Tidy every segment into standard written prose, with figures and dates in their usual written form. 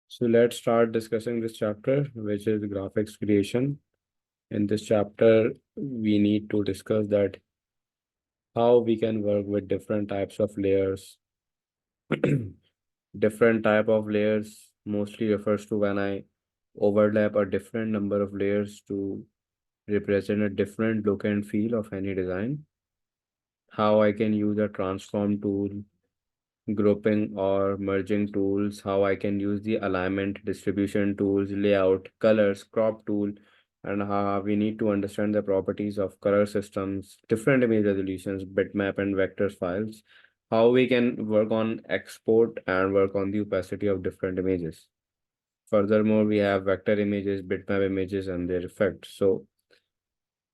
So let's start discussing this chapter, which is graphics creation. In this chapter, we need to discuss that how we can work with different types of layers. Different type of layers mostly refers to when I overlap a different number of layers to represent a different look and feel of any design. How I can use a transform tool, grouping or merging tools, how I can use the alignment, distribution tools, layout, colors, crop tool, and how we need to understand the properties of color systems, different image resolutions, bitmap and vector files, how we can work on export and work on the opacity of different images. Furthermore, we have vector images, bitmap images, and their effects. So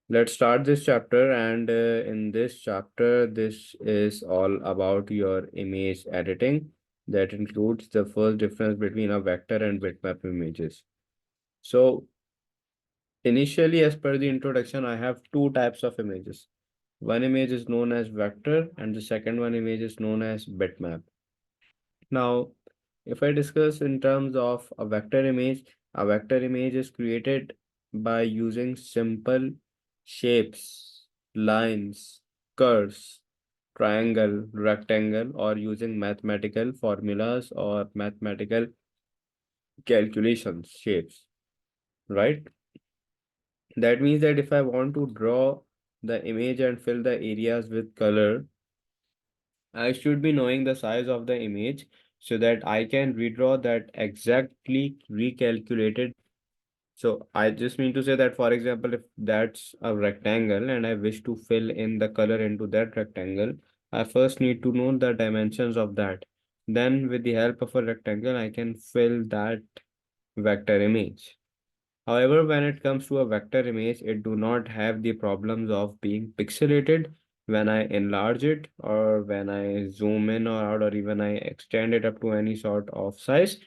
let's start this chapter, and in this chapter, this is all about your image editing. That includes the first difference between a vector and bitmap images. So initially, as per the introduction, I have two types of images. One image is known as vector, and the second one image is known as bitmap. Now, if I discuss in terms of a vector image is created by using simple shapes, lines, curves, triangle, rectangle, or using mathematical formulas or mathematical calculations, shapes, right? That means that if I want to draw the image and fill the areas with color, I should be knowing the size of the image so that I can redraw that exactly recalculated. So I just mean to say that, for example, if that's a rectangle and I wish to fill in the color into that rectangle, I first need to know the dimensions of that. Then with the help of a rectangle, I can fill that vector image. However, when it comes to a vector image, it do not have the problems of being pixelated when I enlarge it or when I zoom in or out or even I extend it up to any sort of size.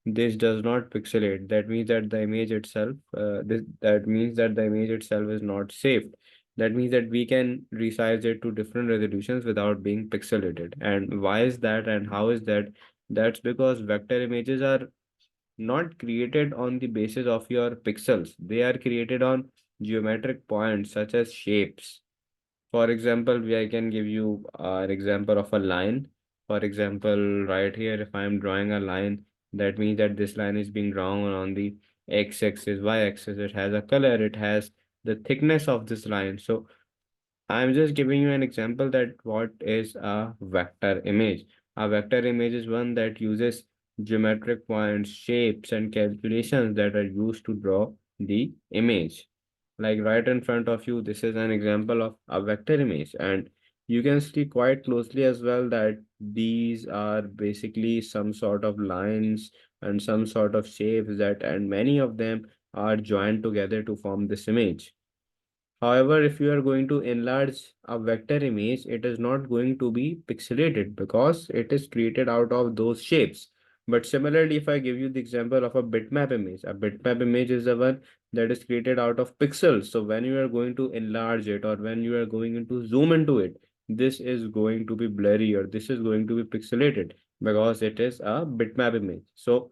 This does not pixelate. That means that the image itself, that means that the image itself is not saved. That means that we can resize it to different resolutions without being pixelated. And why is that and how is that? That's because vector images are not created on the basis of your pixels. They are created on geometric points such as shapes. For example, I can give you an example of a line. For example, right here, if I'm drawing a line, that means that this line is being drawn on the x-axis, y-axis. It has a color, it has the thickness of this line. So I'm just giving you an example that what is a vector image. A vector image is one that uses geometric points, shapes, and calculations that are used to draw the image. Like right in front of you, this is an example of a vector image, and you can see quite closely as well that these are basically some sort of lines and some sort of shapes that, and many of them are joined together to form this image. However, if you are going to enlarge a vector image, it is not going to be pixelated because it is created out of those shapes. But similarly, if I give you the example of a bitmap image is the one that is created out of pixels. So when you are going to enlarge it or when you are going into zoom into it, this is going to be blurry or this is going to be pixelated because it is a bitmap image. So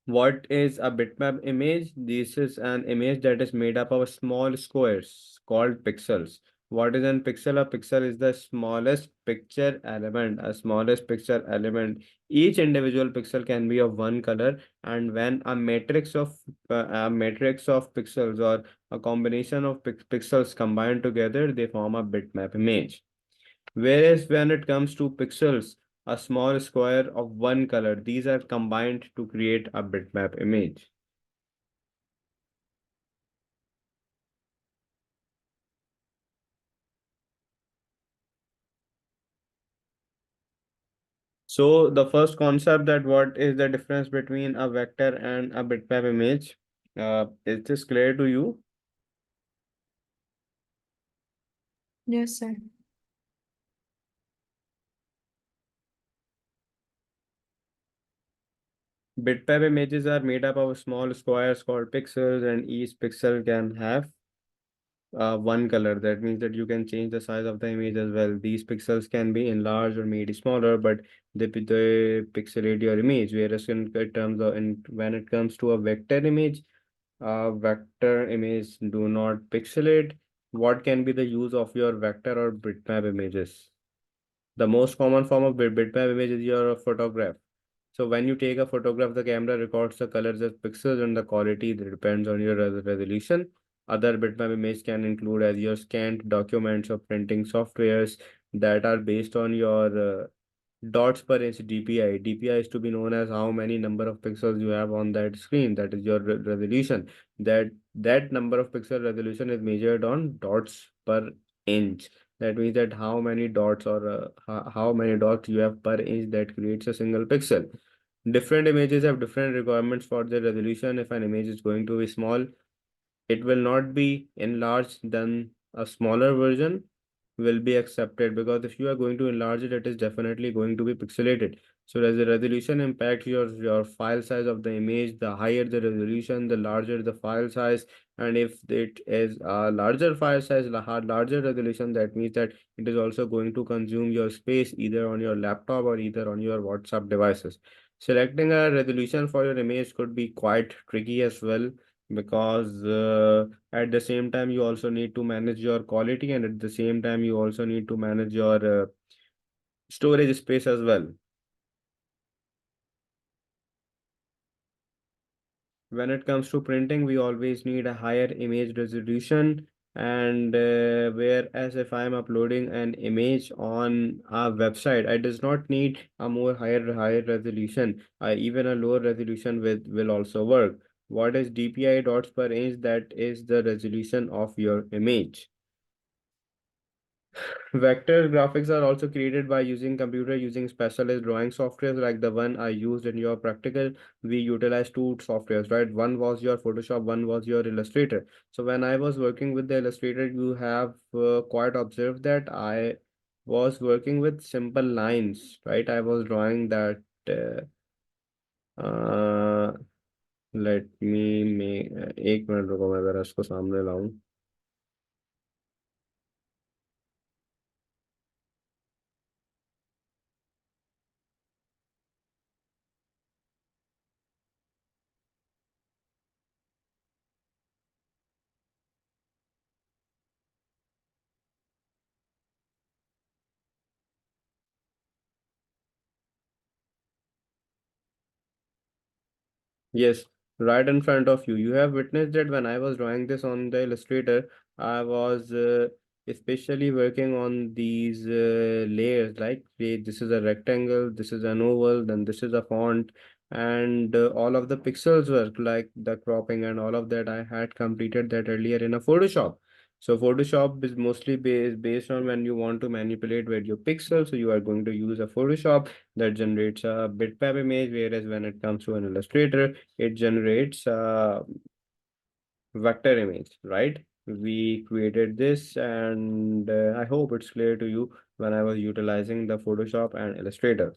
what is a bitmap image? This is an image that is made up of small squares called pixels. What is an pixel? A pixel is the smallest picture element, a smallest picture element. Each individual pixel can be of one color, and when a matrix of pixels or a combination of pixels combined together, they form a bitmap image. Whereas when it comes to pixels, a small square of one color, these are combined to create a bitmap image. So the first concept that what is the difference between a vector and a bitmap image? Is this clear to you? Yes, sir. Bitmap images are made up of small squares called pixels, and each pixel can have one color. That means that you can change the size of the image as well. These pixels can be enlarged or made smaller, but they pixelate your image. Whereas in terms of when it comes to a vector image do not pixelate. What can be the use of your vector or bitmap images? The most common form of bitmap image is your photograph. So when you take a photograph, the camera records the colors as pixels and the quality that depends on your resolution. Other bitmap images can include as your scanned documents or printing softwares that are based on your dots per inch DPI. DPI is to be known as how many number of pixels you have on that screen. That is your resolution. That number of pixel resolution is measured on dots per inch. That means that how many dots or how many dots you have per inch that creates a single pixel. Different images have different requirements for the resolution. If an image is going to be small, it will not be enlarged, then a smaller version will be accepted, because if you are going to enlarge it, it is definitely going to be pixelated. So as the resolution impacts your file size of the image, the higher the resolution, the larger the file size. And if it is a larger file size, larger resolution, that means that it is also going to consume your space either on your laptop or either on your WhatsApp devices. Selecting a resolution for your image could be quite tricky as well, because at the same time you also need to manage your quality, and at the same time you also need to manage your storage space as well. When it comes to printing, we always need a higher image resolution, and whereas if I'm uploading an image on a website, I does not need a more higher resolution. Even a lower resolution with will also work. What is DPI, dots per inch? That is the resolution of your image. Vector graphics are also created by using computer using specialized drawing softwares like the one I used in your practical. We utilized two softwares, right? One was your Photoshop, one was your Illustrator. So when I was working with the Illustrator, you have quite observed that I was working with simple lines, right? I was drawing that. Uh, let me make एक minute रुको, मैं जरा इसको सामने लाऊं. Yes, right in front of you. You have witnessed that when I was drawing this on the Illustrator, I was especially working on these layers. Like this is a rectangle, this is an oval, then this is a font, and all of the pixels work, like the cropping and all of that. I had completed that earlier in a Photoshop. So Photoshop is mostly based on when you want to manipulate with your pixels. So you are going to use a Photoshop that generates a bitmap image, whereas when it comes to an Illustrator, it generates a vector image, right? We created this, and I hope it's clear to you when I was utilizing the Photoshop and Illustrator.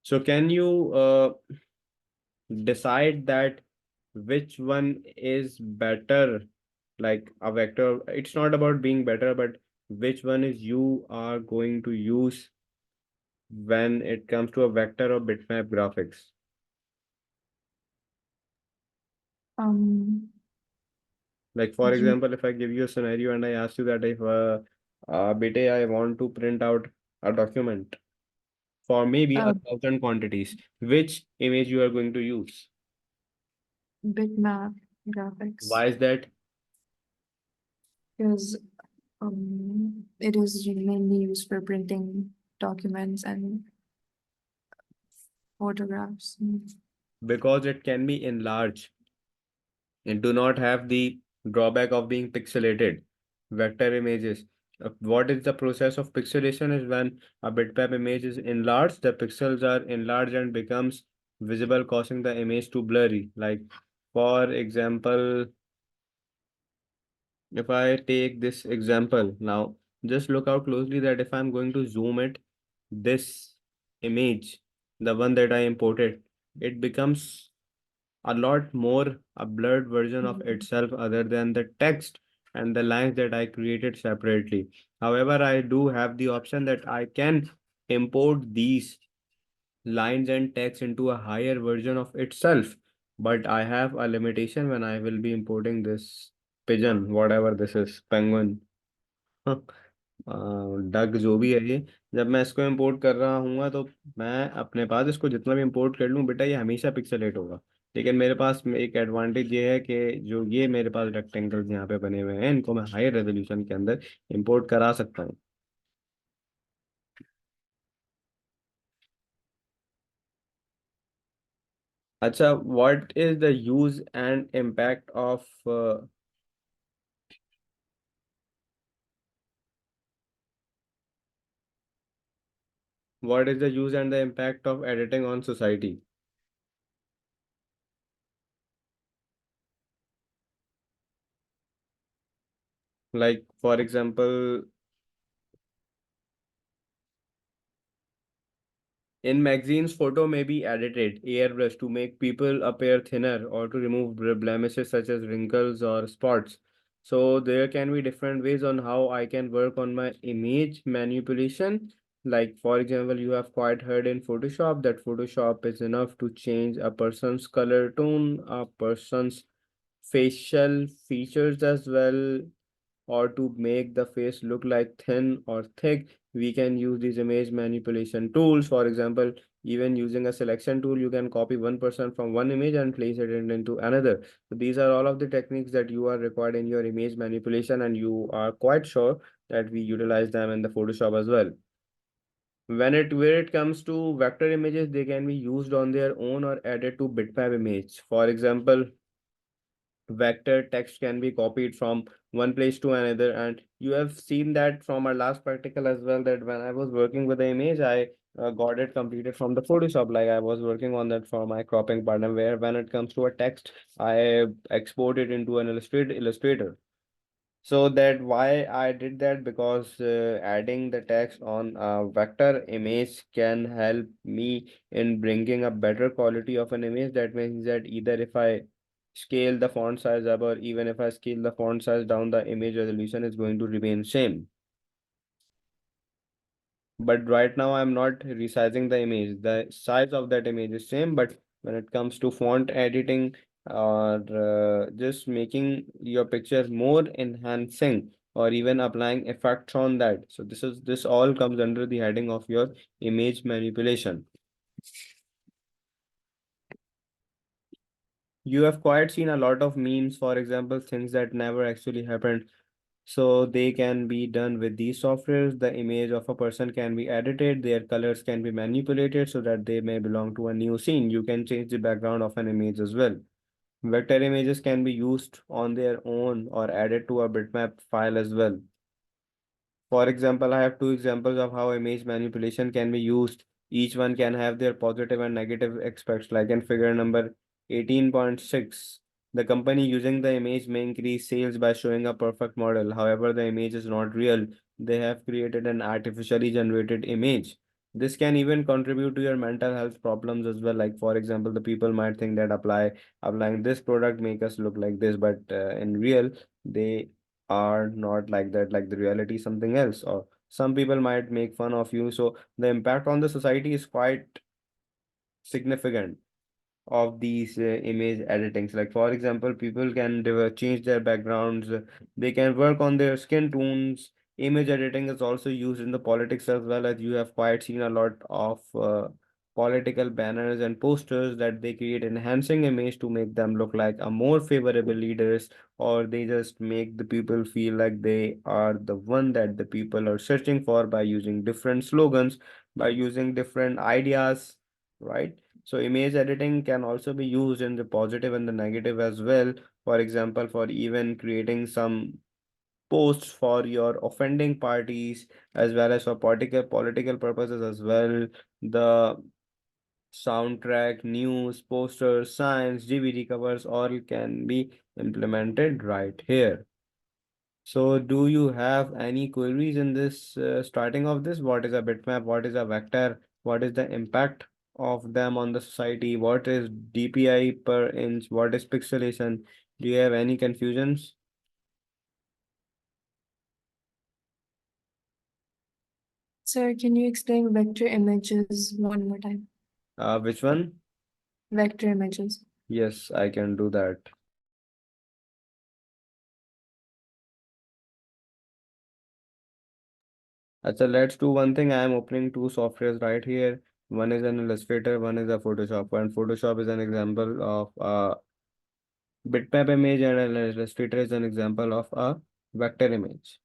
So can you decide that which one is better, like a vector? It's not about being better, but which one is you are going to use when it comes to a vector or bitmap graphics? Um, Like for you example, if I give you a scenario and I ask you that if beta, I want to print out a document for maybe uh 1,000 quantities, which image you are going to use? bitmap graphics Why is that? because it is mainly used for printing documents and photographs. Because it can be enlarged. It do not have the drawback of being pixelated. Vector images. What is the process of pixelation is when a bitmap image is enlarged, the pixels are enlarged and becomes visible, causing the image to blurry. Like for example, if I take this example now, just look out closely that if I'm going to zoom it, this image, the one that I imported, it becomes a lot more a blurred version of itself other than the text and the lines that I created separately. However, I do have the option that I can import these lines and text into a higher version of itself. But I have a limitation when I will be importing this pigeon, whatever this is, penguin, डग जो भी है ये। जब मैं इसको import कर रहा हूँ तो मैं अपने पास इसको जितना भी इंपोर्ट कर लूँ बेटा ये हमेशा पिक्सेलेट होगा। लेकिन मेरे पास एक एडवांटेज ये है कि जो ये मेरे पास रेक्टेंगल्स यहाँ पे बने हुए हैं इनको मैं हाई रेजोल्यूशन के अंदर इंपोर्ट करा सकता हूँ। अच्छा, what is the use and impact of what is the use and the impact of editing on society? Like, for example, in magazines, photo may be edited, airbrushed to make people appear thinner or to remove blemishes such as wrinkles or spots. So there can be different ways on how I can work on my image manipulation. Like, for example, you have quite heard in Photoshop that Photoshop is enough to change a person's color tone, a person's facial features as well, or to make the face look like thin or thick. We can use these image manipulation tools. For example, even using a selection tool, you can copy one person from one image and place it into another. So these are all of the techniques that you are required in your image manipulation, and you are quite sure that we utilize them in the Photoshop as well. Where it comes to vector images, they can be used on their own or added to bitmap image. For example, vector text can be copied from one place to another, and you have seen that from our last practical as well, that when I was working with the image, I got it completed from the Photoshop. Like I was working on that for my cropping partner, where when it comes to a text, I export it into an illustrator. So that why I did that, because adding the text on a vector image can help me in bringing a better quality of an image. That means that either if I scale the font size up or even if I scale the font size down, the image resolution is going to remain same. But right now I'm not resizing the image. The size of that image is same, but when it comes to font editing or just making your picture more enhancing or even applying effects on that. So this all comes under the heading of your image manipulation. You have quite seen a lot of memes, for example, things that never actually happened. So they can be done with these softwares. The image of a person can be edited, their colors can be manipulated so that they may belong to a new scene. You can change the background of an image as well. Vector images can be used on their own or added to a bitmap file as well. For example, I have two examples of how image manipulation can be used. Each one can have their positive and negative aspects, like in figure number 18.6. The company using the image may increase sales by showing a perfect model. However, the image is not real. They have created an artificially generated image. This can even contribute to your mental health problems as well. Like, for example, the people might think that applying this product make us look like this, but in real, they are not like that. Like the reality is something else, or some people might make fun of you. So the impact on the society is quite significant of these image editings. Like for example, people can change their backgrounds, they can work on their skin tones. Image editing is also used in the politics as well, as you have quite seen a lot of political banners and posters that they create enhancing image to make them look like a more favorable leaders, or they just make the people feel like they are the one that the people are searching for by using different slogans, by using different ideas, right? So image editing can also be used in the positive and the negative as well. For example, for even creating some posts for your offending parties as well as for political purposes as well. The soundtrack, news, posters, signs, DVD covers all can be implemented right here. So do you have any queries in this starting of this? What is a bitmap? What is a vector? What is the impact of them on the society? What is DPI per inch? What is pixelation? Do you have any confusions? Sir, can you explain vector images one more time? Which one? Vector images. Yes, I can do that. Let's do one thing. I am opening two softwares right here. One is an Illustrator, one is a Photoshop. And Photoshop is an example of a bitmap image, and an Illustrator is an example of a vector image.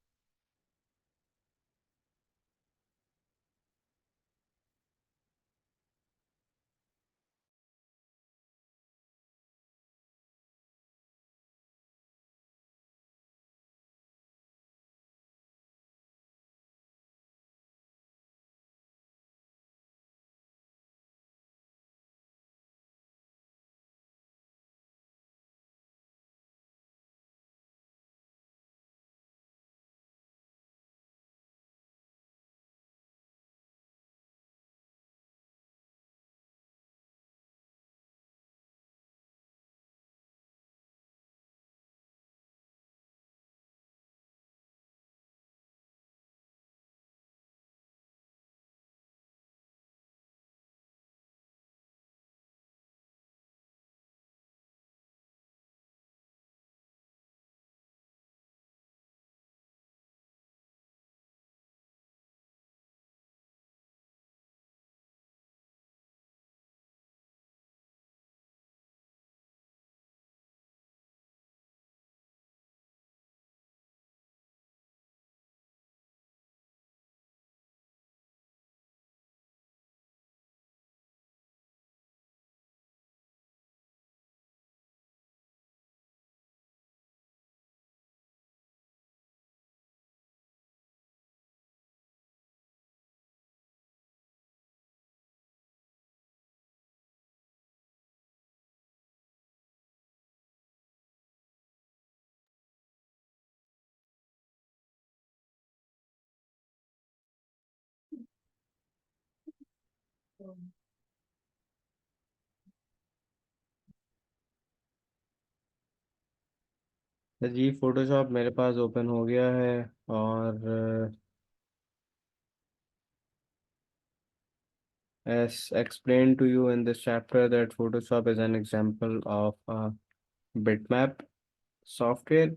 तो जी Photoshop मेरे पास open हो गया है। और as explained to you in this chapter that Photoshop is an example of a bitmap software.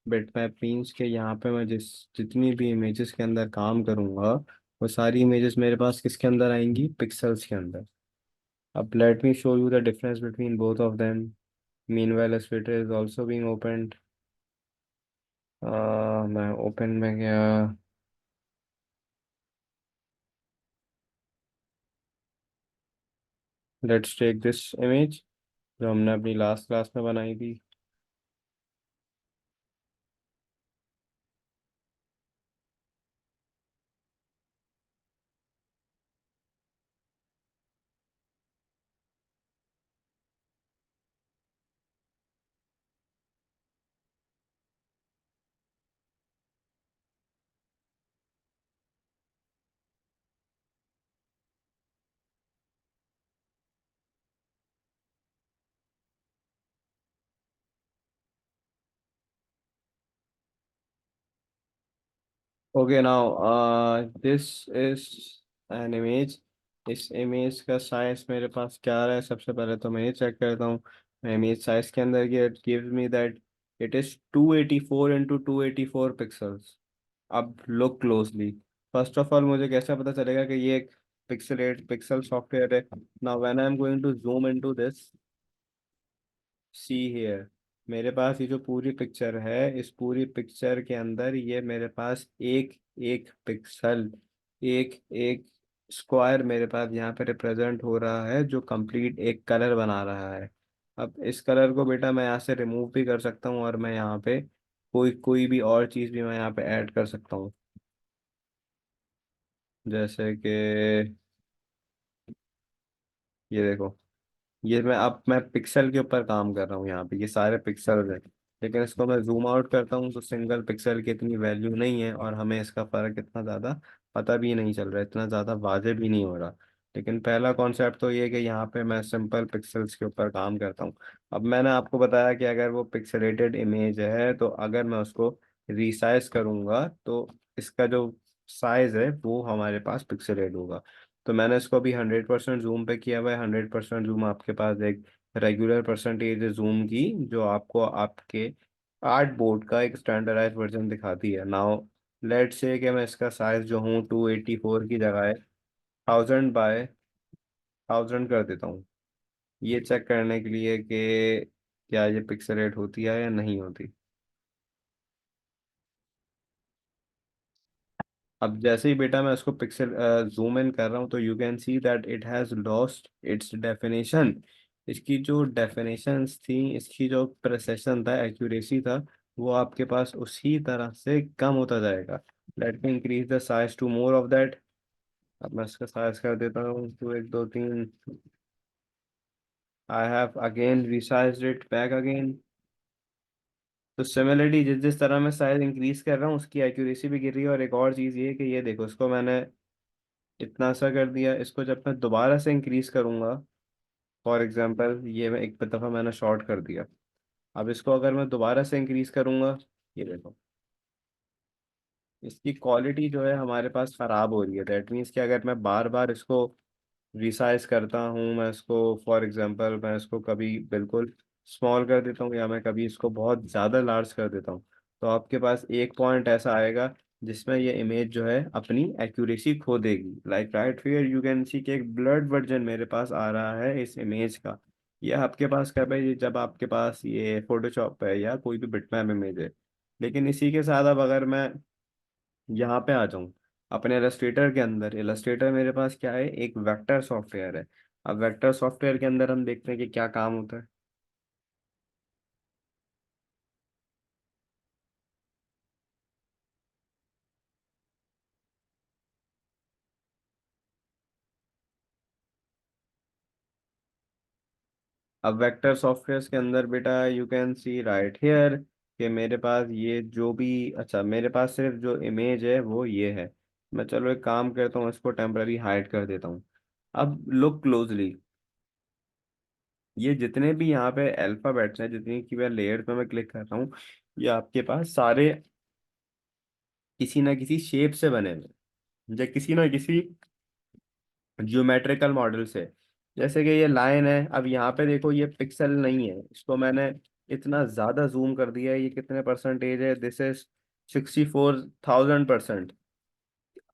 Bitmap means के यहाँ पे मैं जितनी भी इमेजेस के अंदर काम करूँगा वो सारी इमेजेस मेरे पास किसके अंदर आएंगी, पिक्सल्स के अंदर। अब let me show you the difference between both of them. Meanwhile Illustrator is also being opened. मैं ओपन में गया। लेट्स टेक दिस इमेज जो हमने अपनी लास्ट क्लास में बनाई थी। Okay now this is an image. इस इमेज का साइज मेरे पास क्या आ रहा है, सबसे पहले तो मैं ये चेक करता हूँ। मैं इमेज साइज के अंदर ये gives me that it is 284 into 284 pixels. अब look closely. First of all मुझे कैसे पता चलेगा कि ये एक पिक्सल सॉफ्टवेयर है। Now when I am going to zoom into this, see here, मेरे पास ये जो पूरी पिक्चर है, इस पूरी पिक्चर के अंदर ये मेरे पास एक एक पिक्सल, एक एक स्क्वायर मेरे पास यहाँ पे रिप्रेजेंट हो रहा है जो कंप्लीट एक कलर बना रहा है। अब इस कलर को बेटा मैं यहाँ से रिमूव भी कर सकता हूँ और मैं यहाँ पे कोई कोई भी और चीज़ भी मैं यहाँ पे ऐड कर सकता हूँ। जैसे कि ये देखो, ये मैं पिक्सल के ऊपर काम कर रहा हूँ, यहाँ पे ये सारे पिक्सल हैं। लेकिन इसको मैं जूम आउट करता हूँ तो सिंगल पिक्सल की इतनी वैल्यू नहीं है और हमें इसका फर्क इतना ज़्यादा पता भी नहीं चल रहा है, इतना ज़्यादा वाजे भी नहीं हो रहा। लेकिन पहला कॉन्सेप्ट तो ये है कि यहाँ पे मैं सिंपल पिक्सल्स के ऊपर काम करता हूँ। अब मैंने आपको बताया कि अगर वो पिक्सेलेटेड इमेज है तो अगर मैं उसको रिसाइज करूँगा तो इसका जो साइज है वो हमारे पास पिक्सेलेट होगा। तो मैंने इसको अभी 100% जूम पे किया हुआ है। 100% जूम आपके पास एक रेगुलर परसेंटेज जूम की जो आपको आपके आर्ट बोर्ड का एक स्टैंडर्डाइज वर्जन दिखाती है। नाउ लेट्स से कि मैं इसका साइज जो हूँ 284 की जगह 1000 कर देता हूँ, ये चेक करने के लिए कि क्या ये पिक्सेलेट होती है या नहीं होती। अब जैसे ही बेटा मैं इसको पिक्सल जूम इन कर रहा हूँ तो you can see that it has lost its definition. इसकी जो डेफिनेशंस थी, इसकी जो प्रेसिशन था, एक्यूरेसी था, वो आपके पास उसी तरह से कम होता जाएगा। Let me increase the size to more of that. अब मैं इसका साइज कर देता हूँ तो 1 2 3। I have again resized it back again. तो सिमिलरली जिस जिस तरह मैं साइज इंक्रीज कर रहा हूँ उसकी एक्यूरेसी भी गिर रही है। और एक और चीज़ ये है कि ये देखो, इसको मैंने इतना सा कर दिया, इसको जब मैं दोबारा से इंक्रीज करूंगा, फॉर एग्जांपल ये मैं एक दफ़ा मैंने शॉर्ट कर दिया, अब इसको अगर मैं दोबारा से इंक्रीज करूंगा, ये देखो इसकी क्वालिटी जो है हमारे पास ख़राब हो रही है। दैट मीन्स कि अगर मैं बार बार इसको रिसाइज करता हूँ, मैं इसको फॉर एग्जांपल मैं इसको कभी बिल्कुल स्मॉल कर देता हूँ या मैं कभी इसको बहुत ज़्यादा लार्ज कर देता हूँ, तो आपके पास एक पॉइंट ऐसा आएगा जिसमें ये इमेज जो है अपनी एक्यूरेसी खो देगी। Like right here you can see कि एक ब्लर्ड वर्जन मेरे पास आ रहा है इस इमेज का। ये आपके पास कब है? ये जब आपके पास ये फोटोशॉप है या कोई भी बिटमैप इमेज है। लेकिन इसी के साथ अब अगर मैं यहाँ पे आ जाऊँ अपने इलस्ट्रेटर के अंदर, इलस्ट्रेटर मेरे पास क्या है? एक वेक्टर सॉफ्टवेयर है। अब वेक्टर सॉफ्टवेयर के अंदर हम देखते हैं कि क्या काम होता है। अब वेक्टर सॉफ्टवेयर के अंदर बेटा you can see right here कि मेरे पास ये जो भी, अच्छा मेरे पास सिर्फ जो इमेज है वो ये है। मैं चलो एक काम करता हूँ, इसको टेम्पररी हाइड कर देता हूँ। अब लुक क्लोजली, ये जितने भी यहाँ पे अल्फाबेट्स हैं, जितनी की मैं लेयर्स पे मैं क्लिक कर रहा हूँ, ये आपके पास सारे किसी ना किसी शेप से बने हुए हैं, या किसी ना किसी ज्योमेट्रिकल मॉडल से। जैसे कि ये लाइन है, अब यहाँ पे देखो ये पिक्सल नहीं है, इसको मैंने इतना ज्यादा जूम कर दिया है। ये कितने परसेंटेज है? This is 64,000%।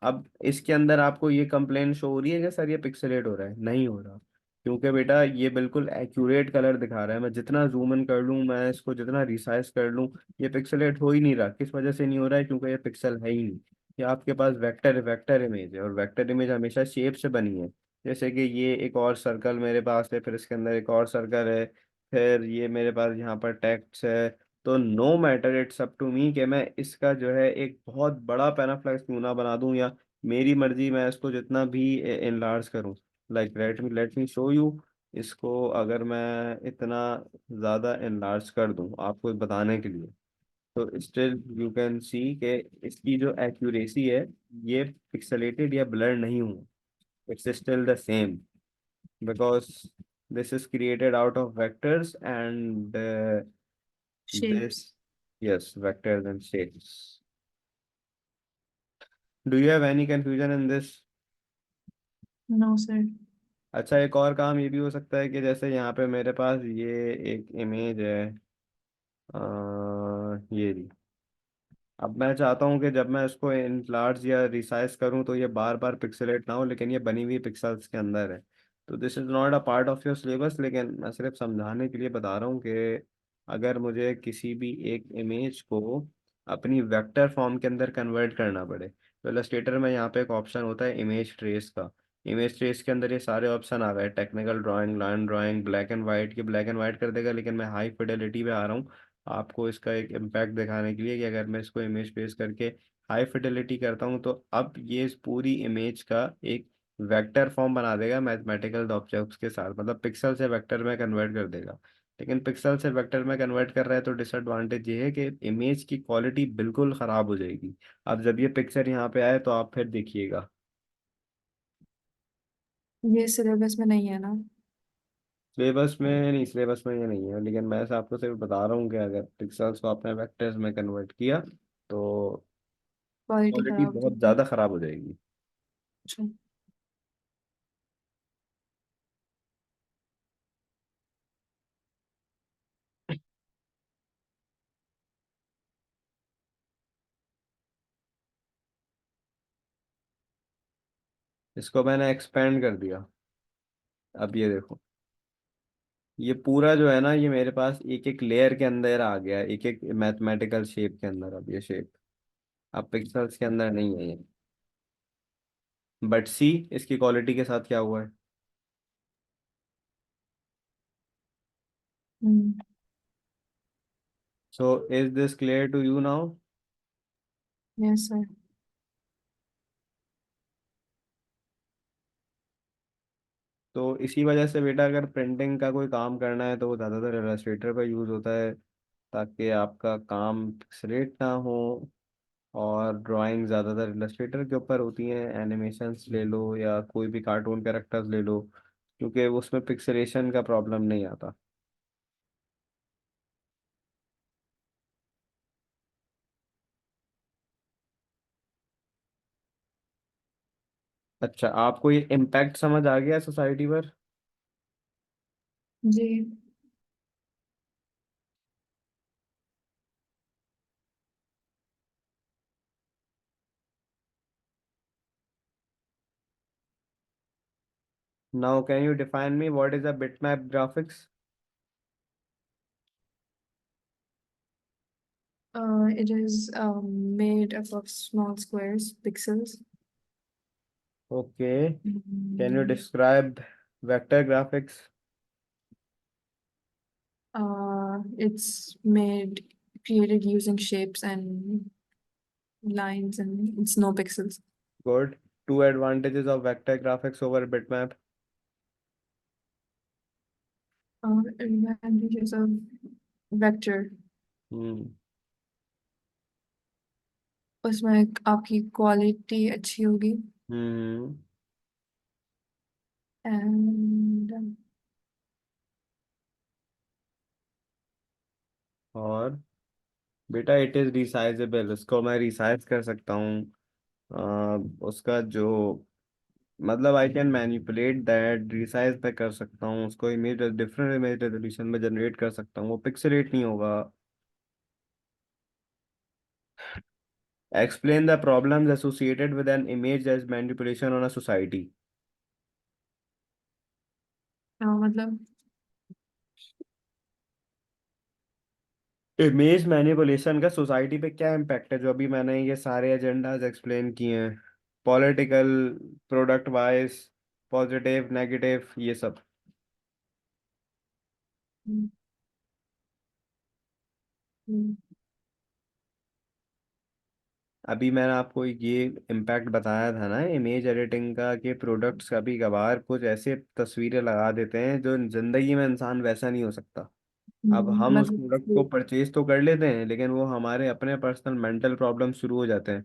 अब इसके अंदर आपको ये कंप्लेन शो हो रही है कि सर ये पिक्सेलेट हो रहा है? नहीं हो रहा, क्योंकि बेटा ये बिल्कुल एक्यूरेट कलर दिखा रहा है। मैं जितना जूम इन कर लूँ, मैं इसको जितना रिसाइज कर लूँ, ये पिक्सेलेट हो ही नहीं रहा। किस वजह से नहीं हो रहा है? क्योंकि ये पिक्सल है ही नहीं। ये आपके पास वेक्टर वेक्टर इमेज है, और वेक्टर इमेज हमेशा शेप से बनी है। जैसे कि ये एक और सर्कल मेरे पास है, फिर इसके अंदर एक और सर्कल है, फिर ये मेरे पास यहाँ पर टेक्स्ट है। तो no matter, it's up to me कि मैं इसका जो है एक बहुत बड़ा पैनाफ्लेक्स क्यों ना बना दूं, या मेरी मर्जी मैं इसको जितना भी इनलार्ज करूं। Like let me show you. इसको अगर मैं इतना ज़्यादा इनलार्ज कर दूं आपको बताने के लिए, तो स्टिल यू कैन सी कि इसकी जो एक्यूरेसी है, ये पिक्सेलेटेड या ब्लर नहीं हुआ, it's still the same, because this is created out of vectors and Shapes. this, yes, vectors and shapes. Do you have any confusion in this? No, sir. अच्छा, एक और काम ये भी हो सकता है कि जैसे यहाँ पे मेरे पास ये एक इमेज है, ये रही। अब मैं चाहता हूँ कि जब मैं इसको इनलार्ज या रिसाइज करूँ तो ये बार बार पिक्सेलेट ना हो, लेकिन ये बनी हुई पिक्सल्स के अंदर है। तो this is not a part of your syllabus, लेकिन मैं सिर्फ समझाने के लिए बता रहा हूँ कि अगर मुझे किसी भी एक इमेज को अपनी वेक्टर फॉर्म के अंदर कन्वर्ट करना पड़े, तो इलस्ट्रेटर में यहाँ पे एक ऑप्शन होता है इमेज ट्रेस का। इमेज ट्रेस के अंदर ये सारे ऑप्शन आ गए, technical drawing, line drawing, black and white. की ब्लैक एंड वाइट कर देगा, लेकिन मैं हाई फिडेलिटी पे आ रहा हूँ आपको इसका एक इम्पैक्ट दिखाने के लिए कि अगर मैं इसको इमेज पेश करके हाई फिडेलिटी करता हूँ तो अब ये इस पूरी इमेज का एक वेक्टर फॉर्म बना देगा मैथमेटिकल ऑब्जेक्ट्स के साथ, मतलब पिक्सल से वेक्टर में कन्वर्ट कर देगा। लेकिन पिक्सल से वेक्टर में कन्वर्ट कर रहा है तो डिसएडवांटेज ये है कि इमेज की क्वालिटी बिल्कुल ख़राब हो जाएगी। अब जब ये पिक्चर यहाँ पे आए तो आप फिर देखिएगा। ये सिलेबस में नहीं है ना? सिलेबस में नहीं, सिलेबस में ये नहीं है, लेकिन मैं आपको सिर्फ बता रहा हूँ कि अगर पिक्सल्स को आपने वेक्टर्स में कन्वर्ट किया तो क्वालिटी क्वालिटी खराब हो बहुत जाती है। ज़्यादा ख़राब हो जाएगी। अच्छा। इसको मैंने एक्सपेंड कर दिया। अब ये देखो, ये पूरा जो है ना, ये मेरे पास एक एक लेयर के अंदर आ गया, एक एक मैथमेटिकल शेप के अंदर। अब ये शेप अब पिक्सल्स के अंदर नहीं है ये। बट सी, इसकी क्वालिटी के साथ क्या हुआ है। Hmm. So is this clear to you now? Yes sir. तो इसी वजह से बेटा, अगर प्रिंटिंग का कोई काम करना है तो वो ज़्यादातर इलस्ट्रेटर पर यूज़ होता है, ताकि आपका काम पिक्सलेट ना हो। और ड्राइंग ज़्यादातर इलस्ट्रेटर के ऊपर होती हैं, एनिमेशंस ले लो या कोई भी कार्टून कैरेक्टर्स ले लो, क्योंकि उसमें पिक्सलेशन का प्रॉब्लम नहीं आता। अच्छा, आपको ये इम्पैक्ट समझ आ गया सोसाइटी पर? जी। Now can you define me what is a bitmap graphics? It is made up of small squares, pixels. Okay, can you Mm, describe vector graphics? it's made created using shapes and lines, and it's no pixels. Good. Two advantages of vector graphics over bitmap? Advantages of vector, hmm. उसमें आपकी quality अच्छी होगी। हम्म। And और बेटा, it is resizable, उसको मैं resize कर सकता हूँ। उसका जो मतलब I can manipulate that, resize पे कर सकता हूँ उसको, इमेज डिफरेंट इमेज रेजोल्यूशन में जनरेट कर सकता हूँ, वो पिक्सलेट नहीं होगा। Explain the problems associated with an image as manipulation on a society. मतलब इमेज मैनिपुलेशन का सोसाइटी पे क्या इम्पैक्ट है, जो अभी मैंने ये सारे एजेंडाज एक्सप्लेन किए हैं, political, product wise, positive negative, ये सब। हम्म, हम्म, अभी मैंने आपको ये इम्पैक्ट बताया था ना इमेज एडिटिंग का, कि प्रोडक्ट्स कभी कभार कुछ ऐसे तस्वीरें लगा देते हैं जो जिंदगी में इंसान वैसा नहीं हो सकता। अब हम उस प्रोडक्ट को मतलब परचेज तो कर लेते हैं, लेकिन वो हमारे अपने पर्सनल मेंटल प्रॉब्लम शुरू हो जाते हैं,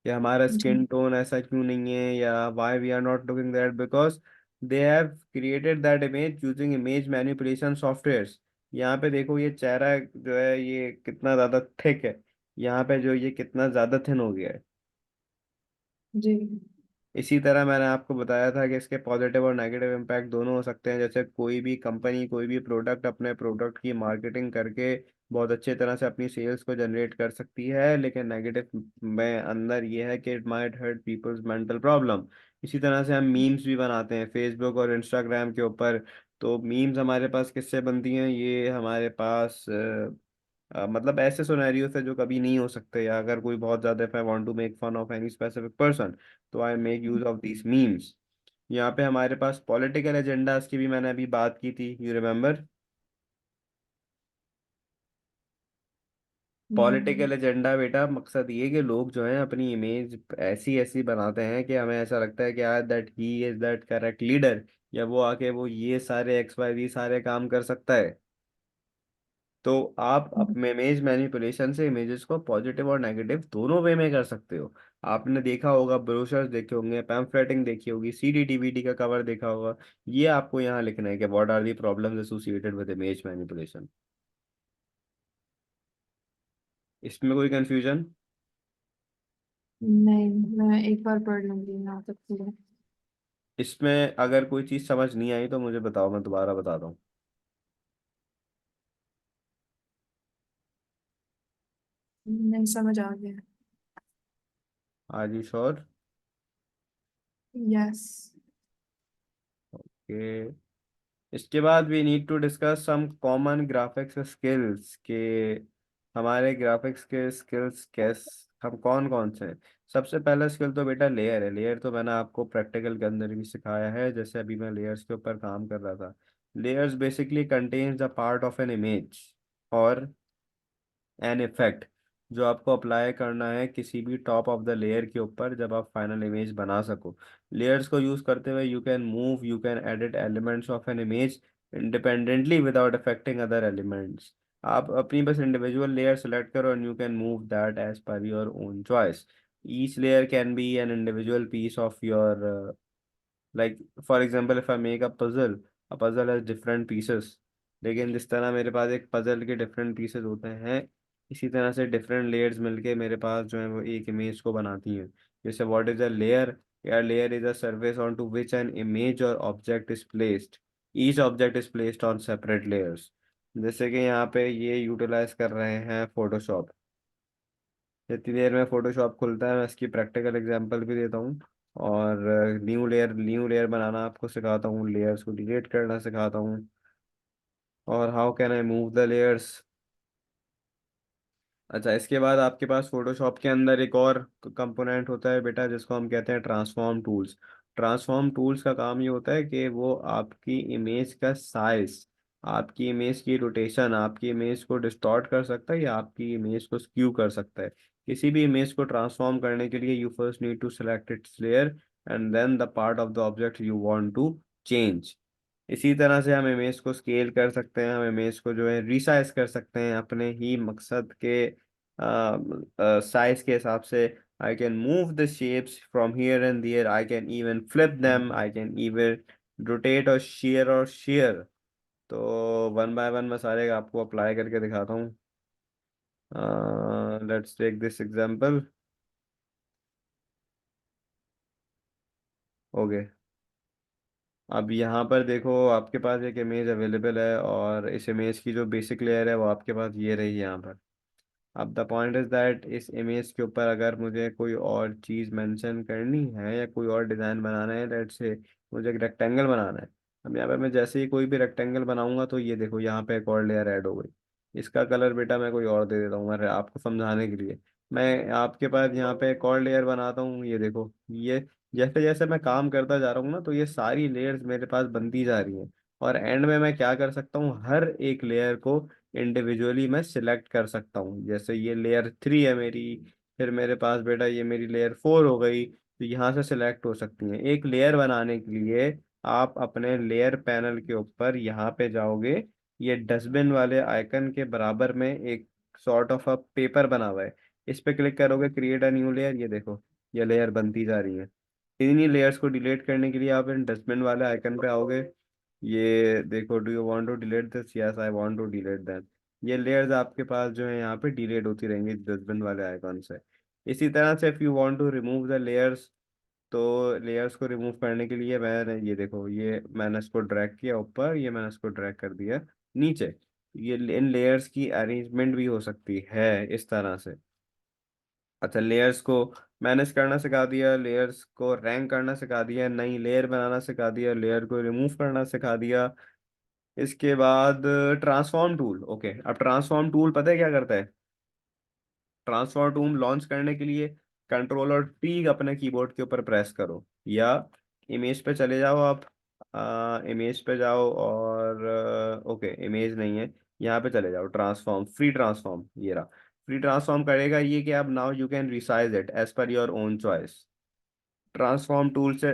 कि हमारा जी, स्किन टोन ऐसा क्यों नहीं है, या why we are not looking that, because they have created that image using image manipulation softwares. यहाँ पे देखो, ये चेहरा जो है ये कितना ज़्यादा थिक है, यहाँ पे जो ये कितना ज़्यादा थिन हो गया है। जी, इसी तरह मैंने आपको बताया था कि इसके पॉजिटिव और नेगेटिव इम्पैक्ट दोनों हो सकते हैं। जैसे कोई भी कंपनी, कोई भी प्रोडक्ट अपने प्रोडक्ट की मार्केटिंग करके बहुत अच्छे तरह से अपनी सेल्स को जनरेट कर सकती है, लेकिन नेगेटिव में अंदर ये है कि it might hurt people's mental problem. इसी तरह से हम मीम्स भी बनाते हैं फेसबुक और इंस्टाग्राम के ऊपर। तो मीम्स हमारे पास किससे बनती हैं, ये हमारे पास मतलब ऐसे सिनेरियो से जो कभी नहीं हो सकते, या अगर कोई बहुत ज्यादा, if I want to make fun of any specific person, तो I make use of these memes. यहाँ पे हमारे पास पॉलिटिकल एजेंडाज की भी मैंने अभी बात की थी, you remember? Hmm, political agenda बेटा, मकसद ये कि लोग जो हैं अपनी इमेज ऐसी ऐसी बनाते हैं कि हमें ऐसा लगता है कि यार that he is that correct leader, या वो आके वो ये सारे एक्स वाई जी सारे काम कर सकता है। तो आप अपने इमेज मैनिपुलेशन से इमेजेस को पॉजिटिव और नेगेटिव दोनों वे में कर सकते हो। आपने देखा होगा, ब्रोशर्स देखे होंगे, पैम्फलेटिंग देखी होगी, सीडी डीवीडी का कवर देखा होगा। ये आपको यहाँ लिखना है कि what are the problems associated with image manipulation. इसमें कोई कंफ्यूजन? नहीं, मैं एक बार पढ़ लूंगी यहाँ तक पूरा। इसमें अगर कोई चीज़ समझ नहीं आई तो मुझे बताओ, मैं दोबारा बताता हूँ। नहीं, समझ आ गया। Are you sure? यस। कि इसके बाद we need to discuss some common graphics skills के, हमारे ग्राफिक्स के स्किल्स कैस हम कौन कौन से हैं। सबसे पहला स्किल तो बेटा लेयर है। लेयर तो मैंने आपको प्रैक्टिकल के अंदर भी सिखाया है, जैसे अभी मैं लेयर्स के ऊपर काम कर रहा था। Layers basically contains the part of an image और एन इफेक्ट जो आपको अप्लाई करना है किसी भी टॉप ऑफ द लेयर के ऊपर जब आप फाइनल इमेज बना सको। लेयर्स को यूज करते हुए you can edit elements of an image independently without affecting other elements. आप अपनी बस इंडिविजुअल लेयर सेलेक्ट करो and you can move that as per your own choice. Each layer can be an individual piece of your, like for example if I make a puzzle has different pieces. लेकिन जिस तरह मेरे पास एक puzzle के different pieces होते हैं, इसी तरह से डिफरेंट लेयर्स मिलके मेरे पास जो है वो एक इमेज को बनाती हैं। जैसे व्हाट इज अ लेयर? या layer is a surface on to which an image और object is placed. Each object is placed on separate layers. जैसे कि यहाँ पे ये यूटिलाइज कर रहे हैं फोटोशॉप। जितनी देर में फोटोशॉप खुलता है मैं इसकी प्रैक्टिकल एग्जांपल भी देता हूँ। और न्यू लेयर बनाना आपको सिखाता हूँ, लेयर्स को डिलीट करना सिखाता हूँ, और how can I move the layers. अच्छा, इसके बाद आपके पास फोटोशॉप के अंदर एक और कंपोनेंट होता है बेटा, जिसको हम कहते हैं ट्रांसफॉर्म टूल्स। ट्रांसफॉर्म टूल्स का काम ये होता है कि वो आपकी इमेज का साइज, आपकी इमेज की रोटेशन, आपकी इमेज को डिस्टॉर्ट कर सकता है या आपकी इमेज को स्क्यू कर सकता है। किसी भी इमेज को ट्रांसफॉर्म करने के लिए you first need to select its layer and then the part of the object you want to change. इसी तरह से हम इमेज को स्केल कर सकते हैं, हम इमेज को जो है रिसाइज कर सकते हैं अपने ही मकसद के साइज के हिसाब से। I can move the shapes from here and there, I can even flip them, I can even rotate और शेयर। तो वन बाय वन मैं सारे आपको अप्लाई करके दिखाता हूँ। Let's take this example. Okay, अब यहाँ पर देखो आपके पास एक इमेज अवेलेबल है और इस इमेज की जो बेसिक लेयर है वो आपके पास ये रही यहाँ पर। अब द पॉइंट इज दैट इस इमेज के ऊपर अगर मुझे कोई और चीज़ मेंशन करनी है या कोई और डिज़ाइन बनाना है, लेट्स से मुझे एक रेक्टेंगल बनाना है। अब यहाँ पे मैं जैसे ही कोई भी रेक्टेंगल बनाऊंगा तो ये देखो यहाँ पे एक और लेयर ऐड हो गई। इसका कलर बेटा मैं कोई और दे देता हूँ, मैं आपको समझाने के लिए। मैं आपके पास यहाँ पे एक और लेयर बनाता हूँ, ये देखो ये। जैसे जैसे मैं काम करता जा रहा हूँ ना तो ये सारी लेयर्स मेरे पास बनती जा रही हैं। और एंड में मैं क्या कर सकता हूँ, हर एक लेयर को इंडिविजुअली मैं सिलेक्ट कर सकता हूँ। जैसे ये लेयर 3 है मेरी, फिर मेरे पास बेटा ये मेरी लेयर 4 हो गई, तो यहाँ से सिलेक्ट हो सकती हैं। एक लेयर बनाने के लिए आप अपने लेयर पैनल के ऊपर यहाँ पे जाओगे, ये डस्टबिन वाले आइकन के बराबर में एक सॉर्ट ऑफ अ पेपर बना हुआ है, इस पे क्लिक करोगे, क्रिएट अ न्यू लेयर। ये देखो ये लेयर बनती जा रही है। इन्हीं लेयर्स को डिलीट करने के लिए आप इन डस्टबिन वाले आइकन पे आओगे। ये देखो, do you want to delete this? Yes, I want to delete that. ये लेयर्स आपके पास जो है यहाँ पे डिलीट होती रहेंगी डस्टबिन वाले आइकन से। इसी तरह से if you want to remove the layers, तो लेयर्स को रिमूव करने के लिए मैंने ये देखो, ये मैंने इसको ड्रैग किया ऊपर, ये मैंने इसको ड्रैग कर दिया नीचे। ये इन लेयर्स की अरेंजमेंट भी हो सकती है इस तरह से। अच्छा, लेयर्स को मैनेज करना सिखा दिया, लेयर्स को रैंक करना सिखा दिया, नई लेयर बनाना सिखा दिया, लेयर को रिमूव करना सिखा दिया। इसके बाद ट्रांसफॉर्म टूल। ओके, अब ट्रांसफॉर्म टूल पता है क्या करता है? ट्रांसफॉर्म टूल लॉन्च करने के लिए कंट्रोल और टी अपने कीबोर्ड के ऊपर प्रेस करो, या इमेज पे चले जाओ आप। इमेज पे जाओ और ओके, इमेज नहीं है, यहाँ पे चले जाओ, ट्रांसफॉर्म, फ्री ट्रांसफॉर्म, ये रहा। फ्री ट्रांसफॉर्म करेगा ये कि अब now you can resize it as per your own choice. Transform tool से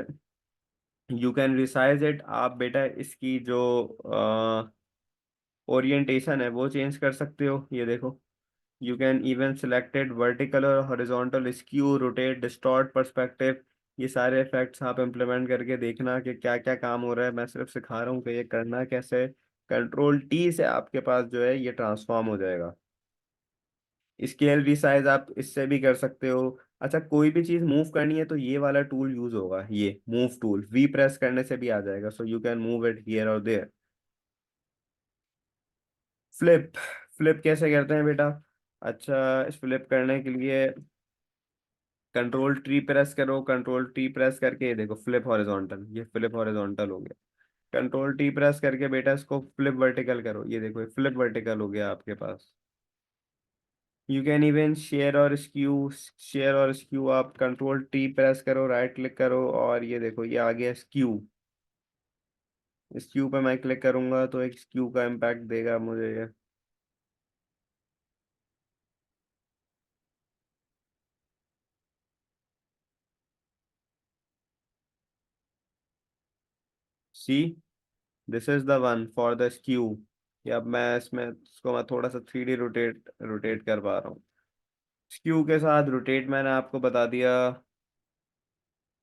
यू कैन रिसाइज इट। आप बेटा इसकी जो ओरिएंटेशन है वो चेंज कर सकते हो, ये देखो। You can even selected vertical और horizontal skew, rotate, distort, perspective. ये सारे इफेक्ट्स आप इम्प्लीमेंट करके देखना कि क्या क्या काम हो रहा है। मैं सिर्फ सिखा रहा हूँ कि ये करना कैसे है। कंट्रोल टी से आपके पास जो है ये ट्रांसफॉर्म हो जाएगा। स्केल रिसाइज आप इससे भी कर सकते हो। अच्छा, कोई भी चीज मूव करनी है तो ये वाला टूल यूज होगा, ये मूव टूल, वी प्रेस करने से भी आ जाएगा। So you can move it here और देयर। फ्लिप, फ्लिप कैसे करते हैं बेटा? अच्छा, इस फ्लिप करने के लिए कंट्रोल ट्री प्रेस करो, कंट्रोल टी प्रेस करके ये देखो फ्लिप हॉरिजॉन्टल, ये फ्लिप हॉरिजॉन्टल हो गया। कंट्रोल टी प्रेस करके बेटा इसको फ्लिप वर्टिकल करो, ये देखो ये फ्लिप वर्टिकल हो गया आपके पास। यू कैन इवन शेयर और स्क्यू आप कंट्रोल टी प्रेस करो, राइट क्लिक करो और ये देखो ये आ गया स्क्यू। स्क्यू पे मैं क्लिक करूंगा तो एक स्क्यू का इम्पैक्ट देगा मुझे ये। See, this is the one for the skew. ये अब मैं इसमें इसको मैं थोड़ा सा 3D रोटेट रोटेट कर पा रहा हूँ। स्क्यू के साथ रोटेट मैंने आपको बता दिया।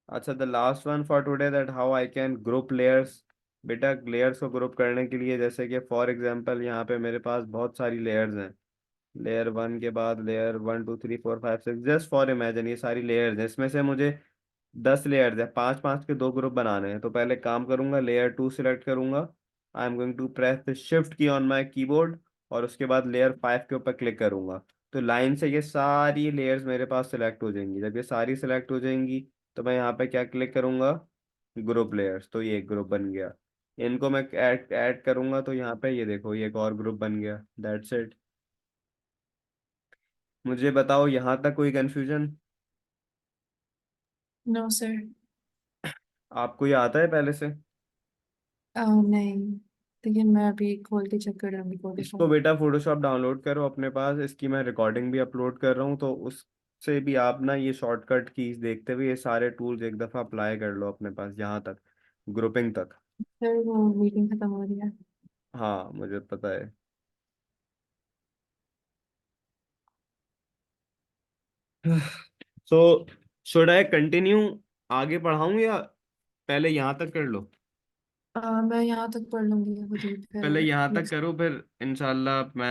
अच्छा, the last one for today, that how I can group layers. बेटा लेयर्स को ग्रुप करने के लिए जैसे कि फॉर एग्जांपल यहाँ पे मेरे पास बहुत सारी लेयर्स हैं। लेयर वन के बाद लेयर 1 2 3 4 5 6, जस्ट फॉर इमेजिन ये सारी लेयर्स हैं। इसमें से मुझे 10 लेयर्स है, 5 5 के 2 ग्रुप बनाने हैं। तो पहले काम करूंगा, लेयर 2 सिलेक्ट करूंगा। I am going to press the shift key on my keyboard और उसके बाद लेयर 5 के ऊपर क्लिक करूंगा। तो लाइन से ये सारी लेयर्स मेरे पास सिलेक्ट हो जाएंगी। जब ये सारी सिलेक्ट हो जाएंगी तो मैं यहाँ पे क्या क्लिक करूंगा, ग्रुप लेयर्स, तो ये एक ग्रुप बन गया। इनको मैं ऐड ऐड करूंगा तो यहाँ पे ये देखो ये एक और ग्रुप बन गया। That's it. मुझे बताओ यहाँ तक कोई कंफ्यूजन? No sir. आपको ये आता है पहले से? नहीं, लेकिन मैं अभी खोल के चेक कर लूंगी इसको फोटोशॉप। बेटा फोटोशॉप डाउनलोड करो अपने पास, इसकी मैं रिकॉर्डिंग भी अपलोड कर रहा हूँ, तो उससे भी आप ना ये शॉर्टकट कीज देखते हुए ये सारे टूल्स एक दफ़ा अप्लाई कर लो अपने पास यहाँ तक, ग्रुपिंग तक। सर वो मीटिंग खत्म हो रही है। हाँ मुझे पता है। सो शुड आई कंटिन्यू, आगे पढ़ाऊँ या पहले यहाँ तक कर लो? मैं यहाँ तक पढ़ लूंगी खुद ही, पहले फिर यहाँ तक next करो, फिर इंशाल्लाह मैं